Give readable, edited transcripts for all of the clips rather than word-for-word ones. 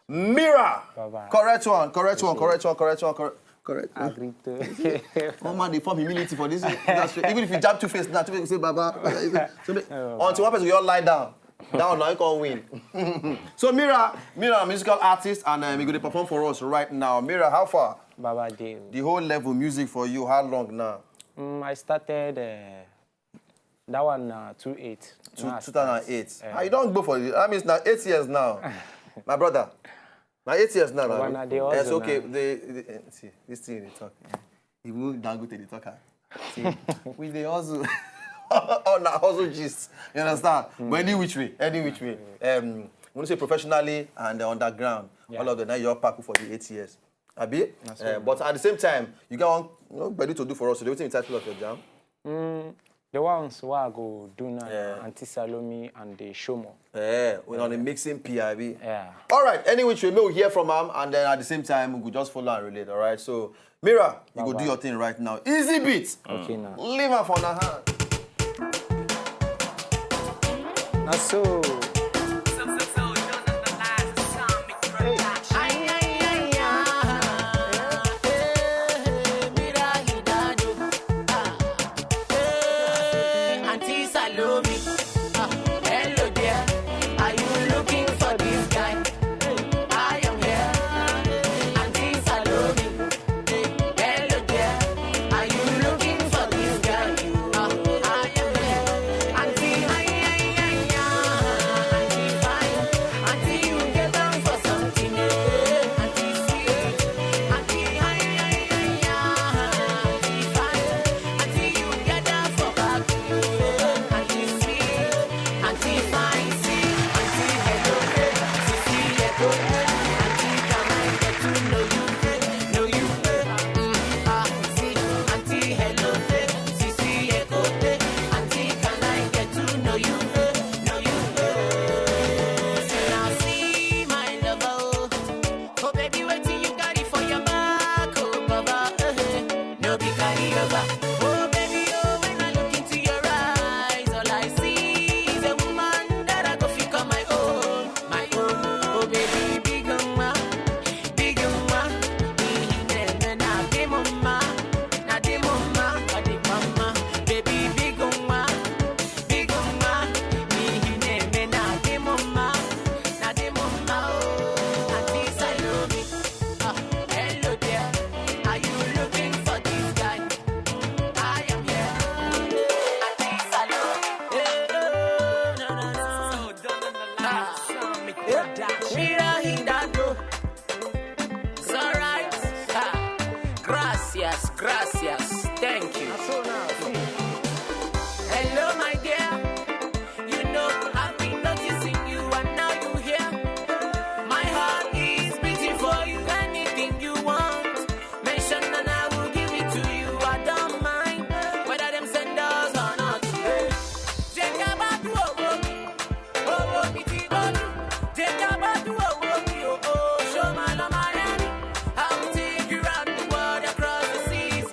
Mira. Baba. Correct one. Correct. Agree to. Oh man, they form humility for this. Even if you jab two face, now two face say Baba. Until one person you all lie down. Down now you can't win. So Mira, a musical artist, and we're going to perform for us right now. Mira, how far? Baba Dave. The whole level music for you, how long now? I started that one 2008. You don't go for it. That means now 8 years now. My brother. Now 8 years now. It's okay. See, this thing they talk. He will down go to the talker. See, we they also on the hustle gist. You understand? But any which way. When you say professionally and underground, all of the night you're packed for the 8 years. Abi? But at the same time, you got one ready to do for us. So, what is the title of your jam? The ones who I go do now, Auntie Salome and the Shomo. We're on the mixing PIB. Yeah. All right, any which way, we'll hear from him, and then at the same time, we could just follow and relate, all right? So, Mira, you go do your thing right now. Easy beat. Okay, now. Leave her for the hand. So. Gracias. Thank you. Hello, my dear. You know I've been noticing you, and now you here. My heart is beating for you. Anything you want, mention and I will give it to you. I don't mind whether them send us or not. Show my love, my I will take you around the world across the seas.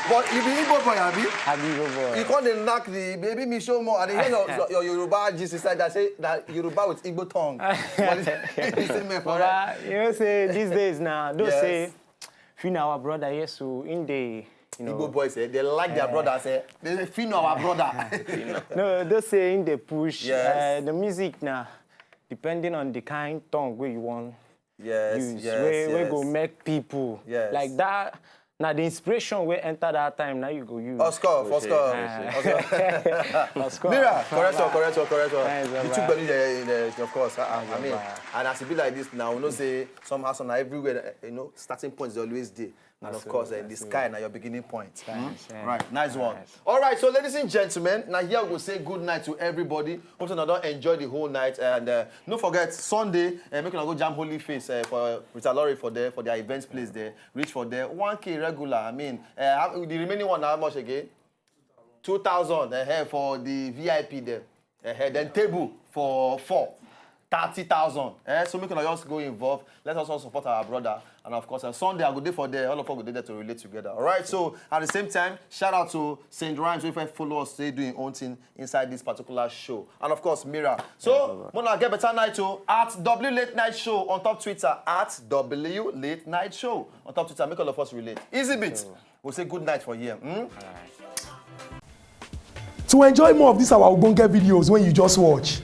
But you be Igbo boy, abi? I be Igbo boy. You can't knock the baby me show more. And then your Yoruba gist inside that say that Yoruba with Igbo tongue. What is it? But you know, say these days now, don't say, Fina our brother, yes, so in the, you know. Igbo boys, they like their brother, say, they say, Fina our brother. No, don't say in the push. The music now, depending on the kind tongue where you want. Use. Where go make people like that. Now the inspiration will enter that time. Now you go use. Oscar. Mira, correct. You took the of course. I mean, and as it be like this now, you know, say somehow, everywhere, you know, starting points is always there. And of course, in the sky, now your beginning point. Right, nice one. All right, so ladies and gentlemen, now here we will say good night to everybody. Hope you don't enjoy the whole night. And don't forget, Sunday, make go jam Holy Face for Rita Lori for their events place there. Reach for there. 1K regular. I mean, the remaining one, how much again? 2,000 for the VIP there. Then table for 4. 30,000. So we can just go involved. Let us all support our brother. And of course, on Sunday, I go there for there. All of us go there to relate together. All right. So at the same time, shout out to St. Rhymes. If I follow us, they doing own thing inside this particular show. And of course, Mira. So, Mona get better night too at W Late Night Show on top Twitter at W Late Night Show on top Twitter. Make all of us relate. Easy bit. We'll say good night for here. To enjoy more of these our Ogbonge videos when you just watch,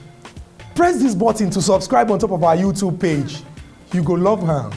press this button to subscribe on top of our YouTube page. You go love her.